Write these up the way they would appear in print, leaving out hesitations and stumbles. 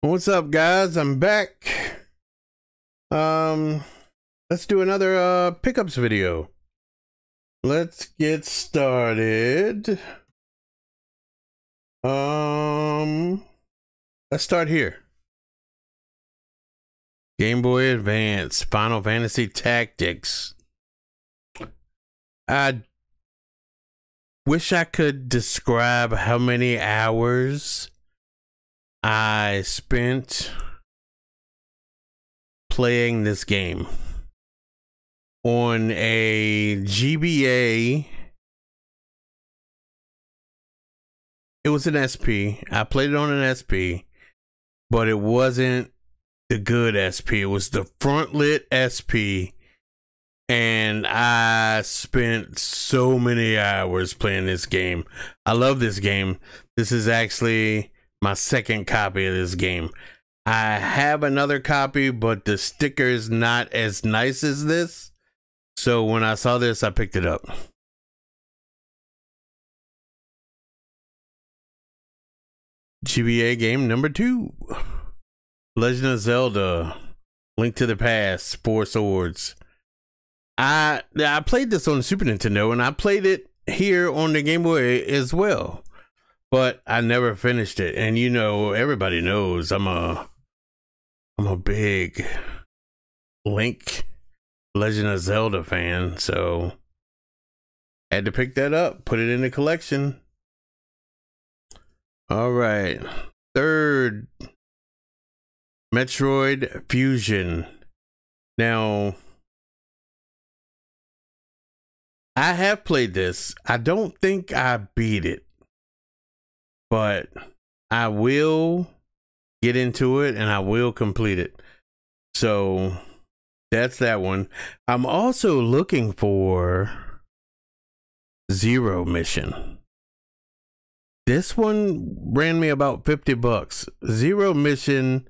What's up, guys? I'm back. Let's do another pickups video. Let's get started. Let's start here. Game Boy Advance, Final Fantasy Tactics. I wish I could describe how many hours I spent playing this game on a GBA. It was an SP. I played it on an SP, but it wasn't the good SP. It was the front lit SP, and I spent so many hours playing this game. I love this game. This is actually my second copy of this game. I have another copy, but the sticker is not as nice as this. So when I saw this, I picked it up. GBA game number 2. Legend of Zelda, Link to the Past, Four Swords. I played this on the Super Nintendo, and I played it here on the Game Boy as well. But I never finished it, and you know, everybody knows I'm a big Link, Legend of Zelda fan, so I had to pick that up, put it in the collection. All right, third, Metroid Fusion. Now, I have played this. I don't think I beat it, but I will get into it and I will complete it. So that's that one. I'm also looking for Zero Mission. This one ran me about 50 bucks. Zero Mission,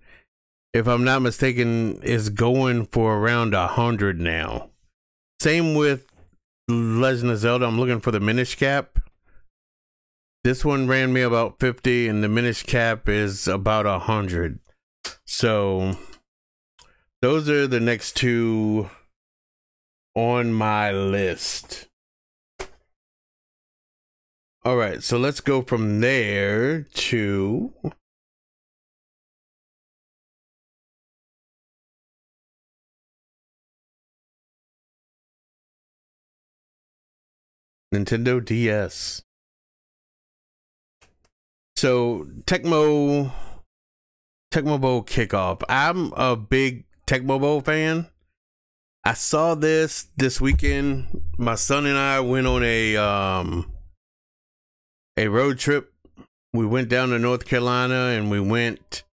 if I'm not mistaken, is going for around 100 now. Same with Legend of Zelda. I'm looking for the Minish Cap. This one ran me about 50, and the Minish Cap is about 100. So those are the next two on my list. All right, so let's go from there to Nintendo DS. So Tecmo Bowl Kickoff. I'm a big Tecmo Bowl fan. I saw this weekend. My son and I went on a road trip. We went down to North Carolina, and we went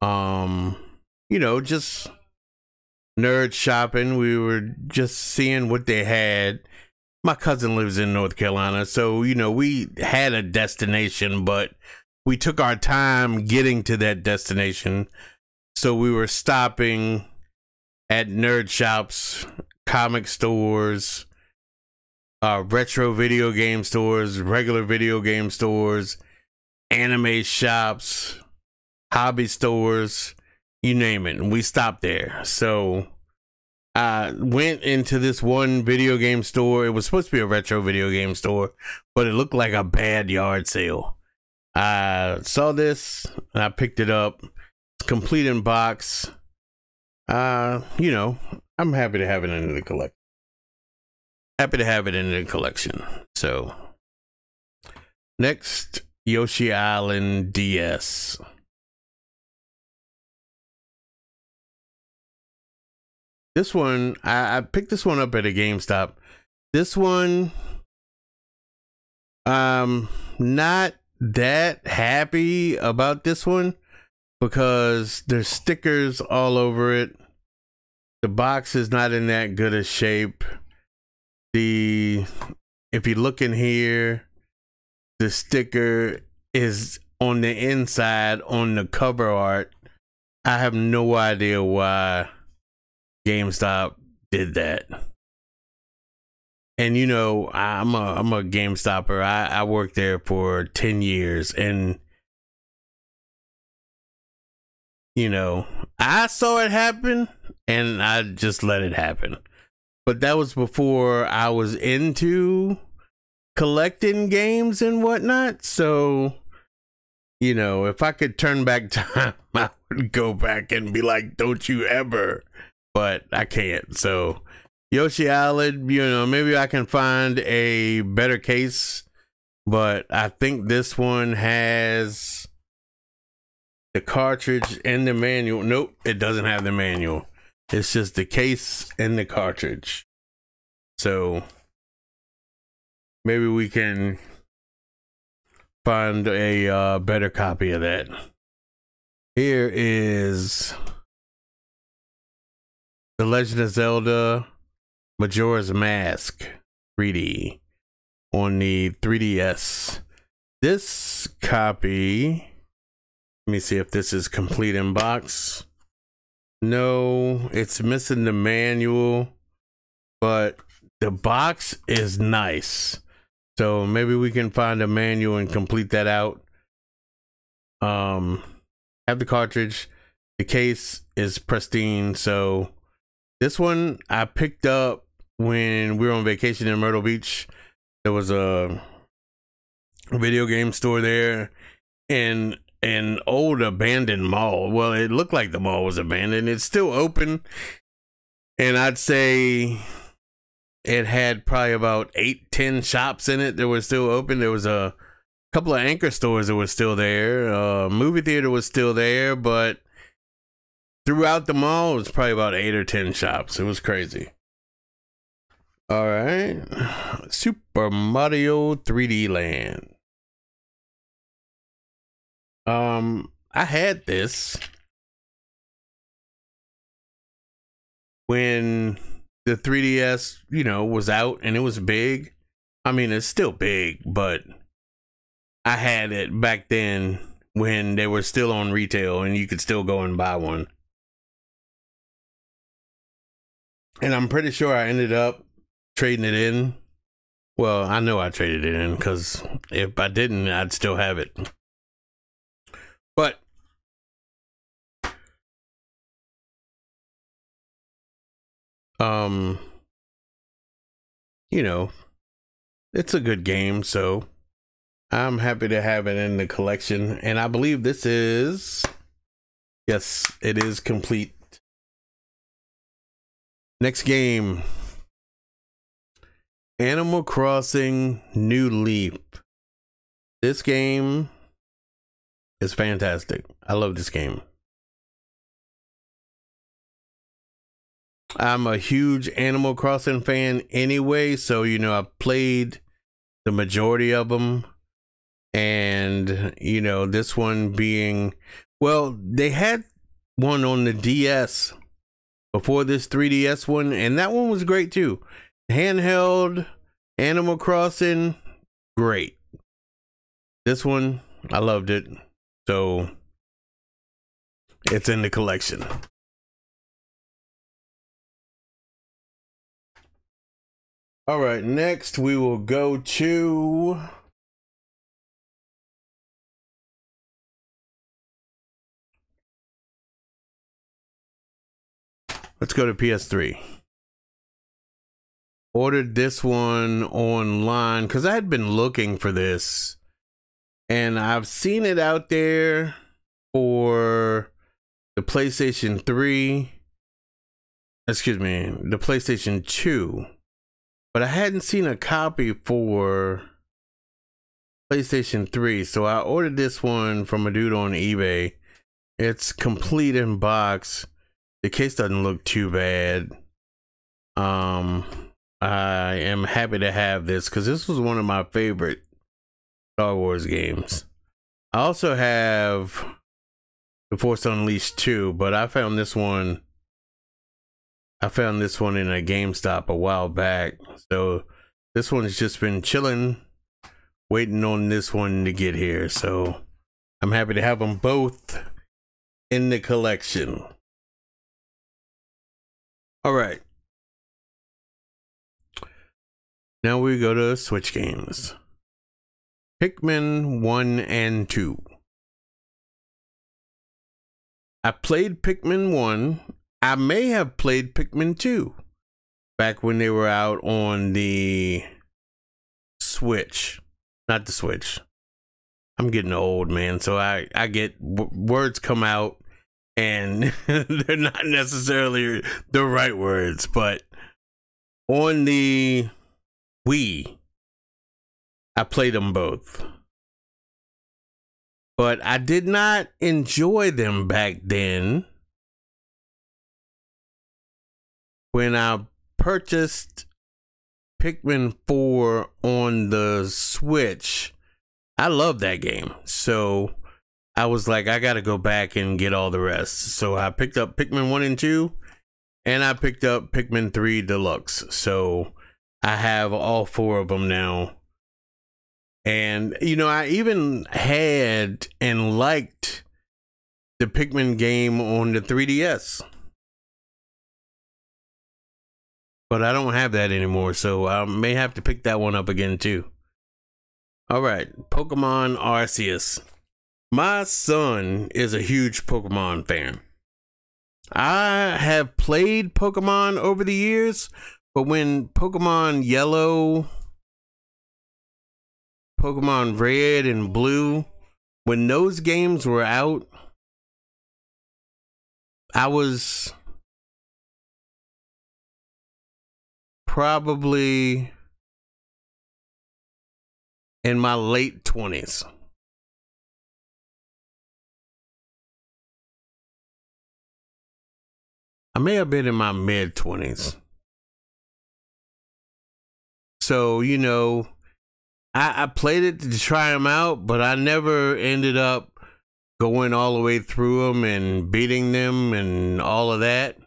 you know, just nerd shopping. We were just seeing what they had. My cousin lives in North Carolina, so, you know, we had a destination, but we took our time getting to that destination. So we were stopping at nerd shops, comic stores, retro video game stores, regular video game stores, anime shops, hobby stores, you name it. And we stopped there. So I went into this one video game store. It was supposed to be a retro video game store, but it looked like a bad yard sale. I saw this and I picked it up. It's complete in box. You know, I'm happy to have it in the collection. So next, Yoshi Island DS. This one, I picked this one up at a GameStop. This one, not that happy about this one because there's stickers all over it. The box is not in that good a shape. If you look in here, the sticker is on the inside on the cover art. I have no idea why GameStop did that. And you know, I'm a GameStopper. I worked there for 10 years, and you know, I saw it happen and I just let it happen. But that was before I was into collecting games and whatnot. So, you know, if I could turn back time, I would go back and be like, don't you ever. But I can't. So, Yoshi Island, you know, maybe I can find a better case. But I think this one has the cartridge and the manual. Nope, it doesn't have the manual. It's just the case and the cartridge. So maybe we can find a better copy of that. Here is The Legend of Zelda Majora's Mask 3D on the 3DS. This copy, let me see if this is complete in box. No, it's missing the manual, but the box is nice. So maybe we can find a manual and complete that out. Have the cartridge. The case is pristine. So this one I picked up when we were on vacation in Myrtle Beach. There was a video game store there in an old abandoned mall. Well, it looked like the mall was abandoned. It's still open. And I'd say it had probably about 8-10 shops in it that were still open. There was a couple of anchor stores that were still there. Movie theater was still there, but throughout the mall, it was probably about 8 or 10 shops. It was crazy. All right. Super Mario 3D Land. I had this when the 3DS, you know, was out and it was big. I mean, it's still big, but I had it back then when they were still on retail and you could still go and buy one. And I'm pretty sure I ended up trading it in. Well, I know I traded it in because if I didn't, I'd still have it. But you know, it's a good game, so I'm happy to have it in the collection. And I believe this is, yes, it is complete. Next game, Animal Crossing New Leaf. This game is fantastic. I love this game. I'm a huge Animal Crossing fan anyway, so you know, I've played the majority of them. And you know, this one being, well, they had one on the DS before this 3DS one, and that one was great too. Handheld Animal Crossing, great. This one, I loved it. So it's in the collection. All right, next we will go to let's go to PS3. Ordered this one online because I had been looking for this. And I've seen it out there for the PlayStation 3. Excuse me, the PlayStation 2. But I hadn't seen a copy for PlayStation 3. So I ordered this one from a dude on eBay. It's complete in box. The case doesn't look too bad. I am happy to have this because this was one of my favorite Star Wars games. I also have The Force Unleashed 2, but I found this one in a GameStop a while back. So this one's just been chilling, waiting on this one to get here. So I'm happy to have them both in the collection. All right. Now we go to Switch games. Pikmin 1 and 2. I played Pikmin 1. I may have played Pikmin 2 back when they were out on the Switch. Not the Switch. I'm getting old, man, so I get words come out and they're not necessarily the right words, but on the Wii, I played them both. But I did not enjoy them back then. When I purchased Pikmin 4 on the Switch, I love that game. So I was like, I gotta go back and get all the rest. So I picked up Pikmin 1 and 2, and I picked up Pikmin 3 Deluxe. So I have all 4 of them now. And, you know, I even had and liked the Pikmin game on the 3DS. But I don't have that anymore, so I may have to pick that one up again too. All right, Pokemon Arceus. My son is a huge Pokemon fan. I have played Pokemon over the years, but when Pokemon Yellow, Pokemon Red and Blue, when those games were out, I was probably in my late 20s. I may have been in my mid 20s. So, you know, I played it to try them out, but I never ended up going all the way through them and beating them and all of that,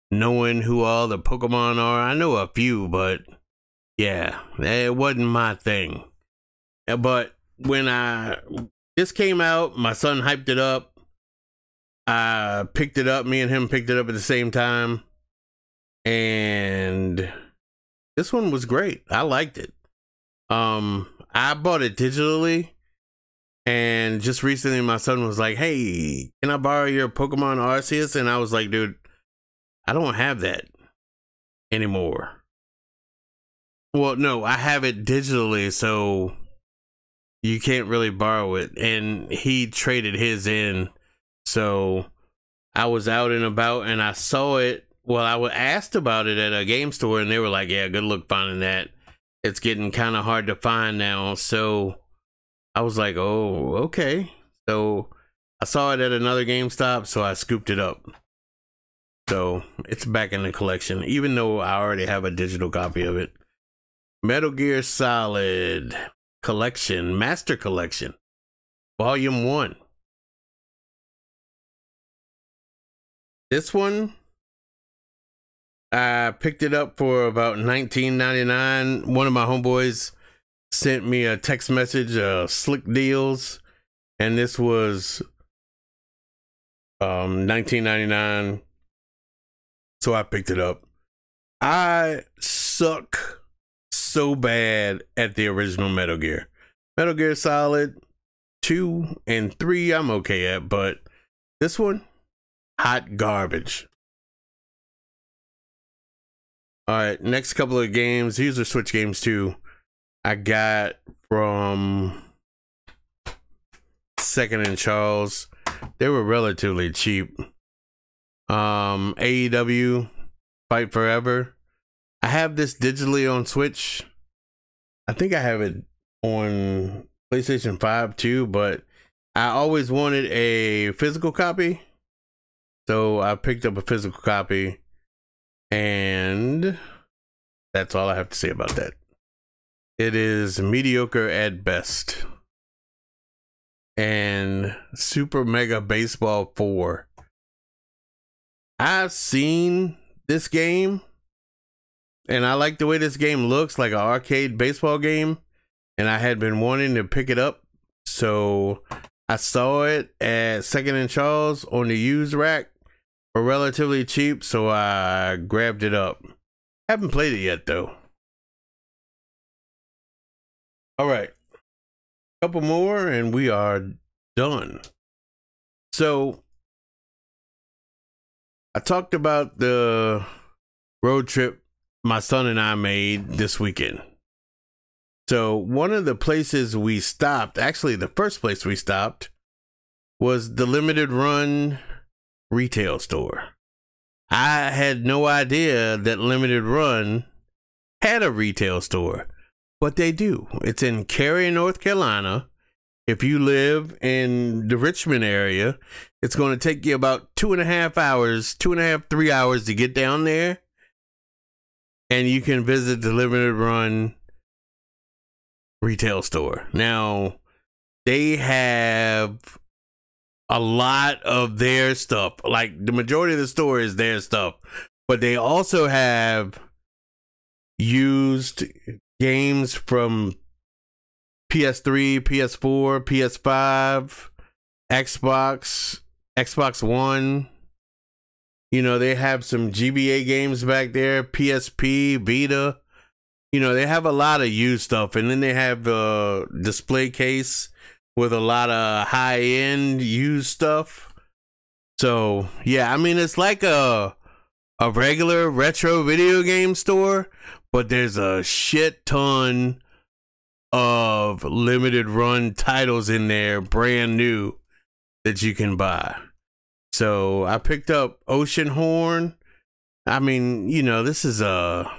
knowing who all the Pokemon are. I know a few, but yeah, it wasn't my thing. But when this came out, my son hyped it up. I picked it up. Me and him picked it up at the same time. And this one was great. I liked it. I bought it digitally, and just recently my son was like, hey, can I borrow your Pokemon Arceus? And I was like, dude, I don't have that anymore. Well, no, I have it digitally, so you can't really borrow it. And he traded his in, so I was out and about and I saw it. Well, I was asked about it at a game store, and they were like, yeah, good luck finding that. It's getting kind of hard to find now. So I was like, oh, okay. So I saw it at another GameStop, so I scooped it up. So it's back in the collection, even though I already have a digital copy of it. Metal Gear Solid Collection, Master Collection, Volume 1. This one, I picked it up for about $19.99. One of my homeboys sent me a text message, slick deals, and this was $19.99. So I picked it up. I suck so bad at the original Metal Gear. Metal Gear Solid 2 and 3 I'm okay at, but this one, hot garbage. All right, next couple of games. These are Switch games too. I got from Second and Charles. They were relatively cheap. AEW Fight Forever. I have this digitally on Switch. I think I have it on PlayStation 5 too, but I always wanted a physical copy. So I picked up a physical copy. And that's all I have to say about that. It is mediocre at best. And Super Mega Baseball 4. I've seen this game, and I like the way this game looks, like an arcade baseball game. And I had been wanting to pick it up. So I saw it at Second and Charles on the used rack for relatively cheap, so I grabbed it up. Haven't played it yet though. All right, couple more and we are done. So I talked about the road trip my son and I made this weekend. So one of the places we stopped, actually the first place we stopped, was the Limited Run retail store. I had no idea that Limited Run had a retail store, but they do. It's in Cary, North Carolina. If you live in the Richmond area, it's going to take you about 2.5 hours, 3 hours to get down there. And you can visit the Limited Run retail store. Now, they have a lot of their stuff. Like, the majority of the store is their stuff. But they also have used games from PS3, PS4, PS5, Xbox One. You know, they have some GBA games back there, PSP, Vita. You know, they have a lot of used stuff. And then they have a display case with a lot of high-end used stuff. So, yeah, I mean, it's like a regular retro video game store, but there's a shit ton of Limited Run titles in there, brand new, that you can buy. So I picked up Oceanhorn. I mean, you know, this is a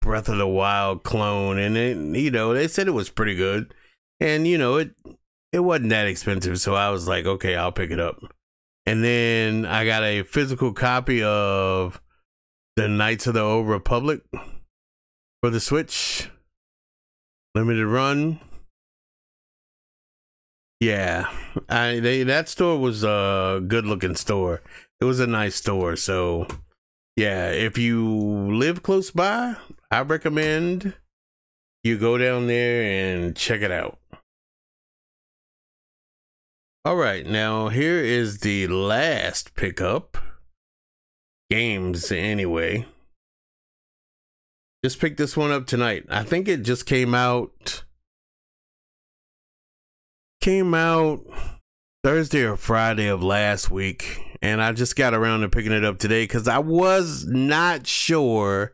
Breath of the Wild clone, and it, you know, they said it was pretty good, and you know, it wasn't that expensive, so I was like, okay, I'll pick it up. And then I got a physical copy of the Knights of the Old Republic for the Switch. Limited Run. Yeah, that store was a good looking store. It was a nice store. So yeah, if you live close by, I recommend you go down there and check it out. All right, now here is the last pickup. Games anyway. Just picked this one up tonight. I think it just came out Thursday or Friday of last week, and I just got around to picking it up today because I was not sure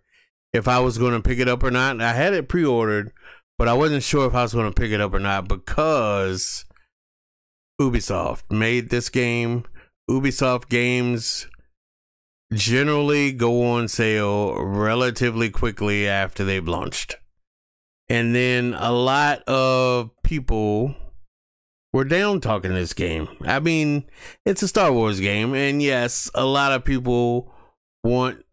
if I was going to pick it up or not. I had it pre-ordered, but I wasn't sure if I was going to pick it up or not because Ubisoft made this game. Ubisoft games generally go on sale relatively quickly after they've launched. And then a lot of people were down talking this game. I mean, it's a Star Wars game, and yes, a lot of people want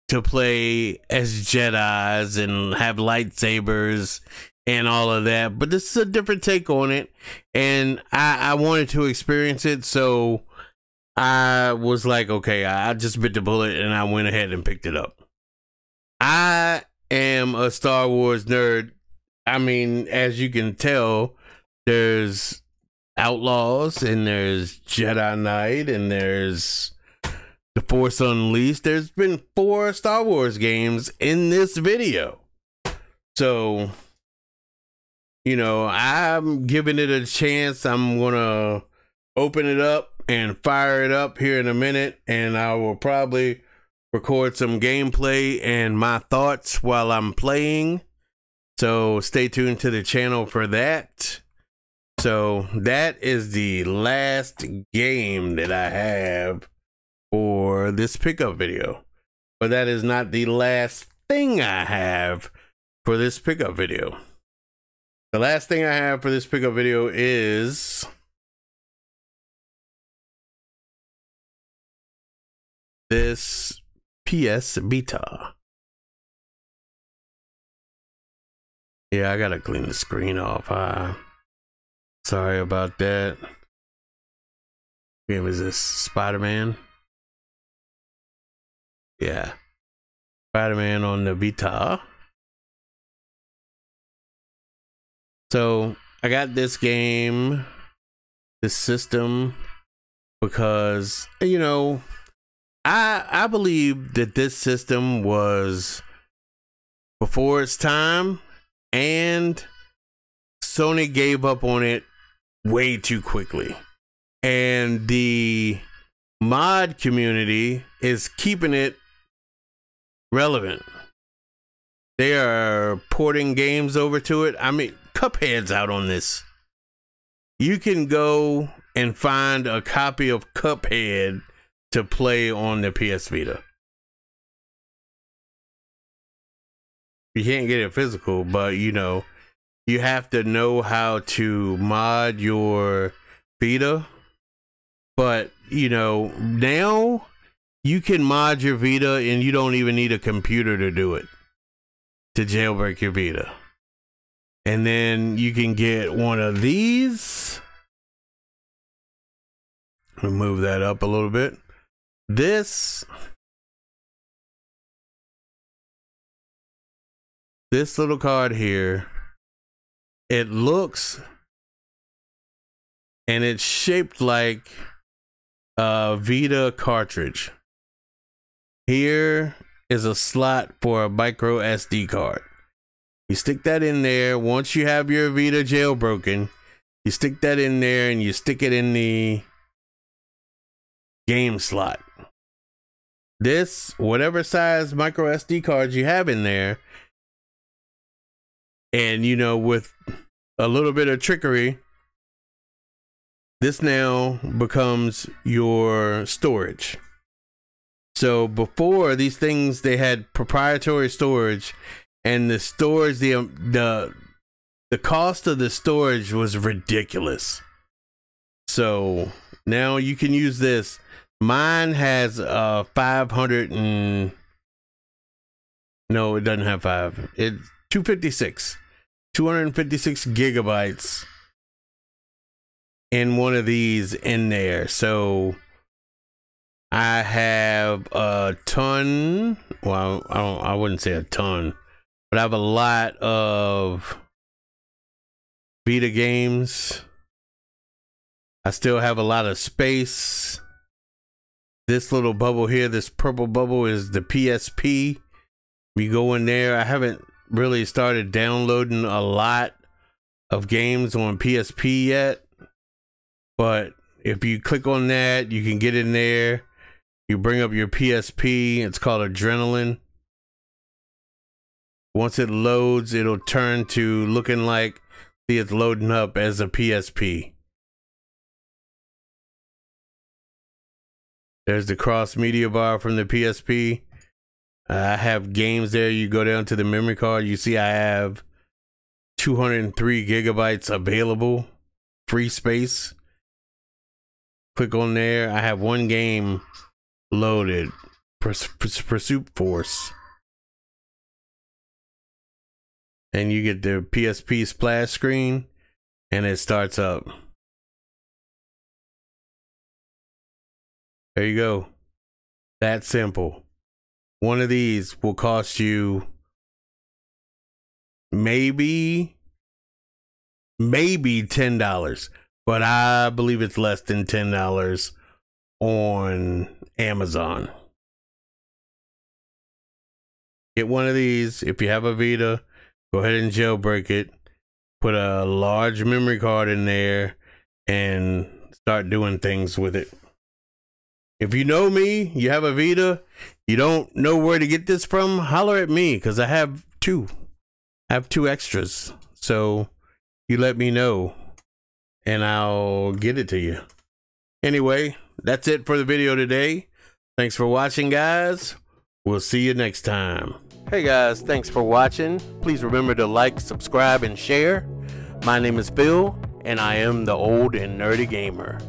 to play as Jedis and have lightsabers and all of that, but this is a different take on it, and I wanted to experience it, so I was like, okay, I just bit the bullet and I went ahead and picked it up. I am a Star Wars nerd. I mean, as you can tell, there's Outlaws and there's Jedi Knight and there's The Force Unleashed. There's been 4 Star Wars games in this video. So, you know, I'm giving it a chance. I'm going to open it up and fire it up here in a minute, and I will probably record some gameplay and my thoughts while I'm playing. So stay tuned to the channel for that. So that is the last game that I have for this pickup video. But that is not the last thing I have for this pickup video. The last thing I have for this pickup video is this PS Vita. Yeah, I gotta clean the screen off. Sorry about that. Game is this Spider-Man? Yeah, Spider-Man on the Vita. So I got this game, this system, because, you know, I believe that this system was before its time, and Sony gave up on it way too quickly. And the mod community is keeping it relevant. They are porting games over to it. I mean, Cuphead's out on this. You can go and find a copy of Cuphead to play on the PS Vita. You can't get it physical, but you know, you have to know how to mod your Vita. But you know, now you can mod your Vita and you don't even need a computer to do it, to jailbreak your Vita. And then you can get one of these. I'll move that up a little bit. This little card here, it looks and it's shaped like a Vita cartridge. Here is a slot for a micro SD card. You stick that in there. Once you have your Vita jailbroken, you stick that in there and you stick it in the game slot. This, whatever size micro SD cards you have in there, and you know, with a little bit of trickery, this now becomes your storage. So before, these things, they had proprietary storage, and the storage, the cost of the storage was ridiculous. So now you can use this. Mine has 500 and no, it doesn't have 5. It's 256 gigabytes in one of these in there. So I have a ton. Well, I wouldn't say a ton, but I have a lot of Vita games. I still have a lot of space. This little bubble here, this purple bubble, is the PSP. We go in there. I haven't really started downloading a lot of games on PSP yet, but if you click on that, you can get in there. You bring up your PSP. It's called Adrenaline. Once it loads, it'll turn to looking like, see, it's loading up as a PSP. There's the cross media bar from the PSP. I have games there. You go down to the memory card. You see I have 203 gigabytes available. Free space. Click on there. I have one game loaded. Pursuit Force. And you get the PSP splash screen. And it starts up. There you go. That simple. One of these will cost you maybe $10, but I believe it's less than $10 on Amazon. Get one of these. If you have a Vita, go ahead and jailbreak it. Put a large memory card in there and start doing things with it. If you know me, you have a Vita, you don't know where to get this from, holler at me, because I have two. I have 2 extras. So you let me know and I'll get it to you. Anyway, that's it for the video today. Thanks for watching, guys. We'll see you next time. Hey guys, thanks for watching. Please remember to like, subscribe, and share. My name is Phil, and I am the Old and Nerdy Gamer.